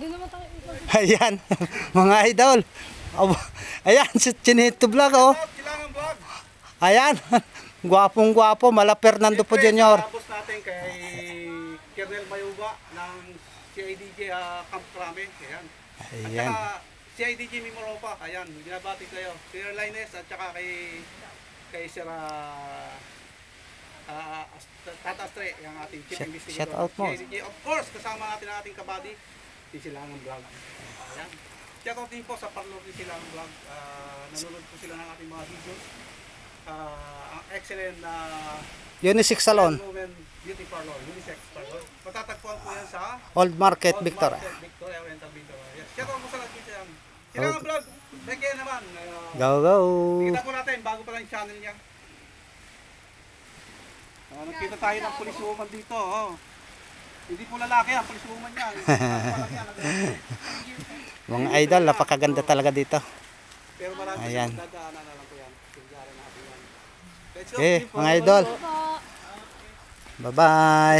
Doon naman tayo. Ayan, mga idol. Ayan, si Chinito Vlog, oh. Kailangan vlog. Ayan, gwapong-gwapo, mala Fernando po Junior. Tapos natin kay Kernel Mayuba ng CIDJ Camp Crame. Ayan. Ayan. At saka CIDJ Mimoropa. Ayan, binabati kayo. Sir Linus at saka kay Sir Tata Astre, yung ating chief investigator. Shout out mo. CIDJ. Of course, kasama natin ang ating kabady, si Silangang Vlog. Ayan. Shout out din po sa Parlor ni Silangang Vlog. Nanonood po sila ng ating mga videos. Ang excellent na Unisex Salon, Women Beauty Parlor, Unisex Parlor. Matatagpuan po yan sa Old Market, Old Victor. Market, Victoria, Rental Victoria. Yes. Shout out mo sa lahat dito yan. Silangang Vlog, thank you naman. Go, go. Kita po natin, bago pa lang yung channel niya. Nakita tayo ng police woman dito. Oh. Hindi po lalaki yan, police woman yan. Mga idol, napakaganda talaga dito. Pero marami Ayan. dadaanan na lang po yan. Let's go. Okay, mga idol. Bye-bye.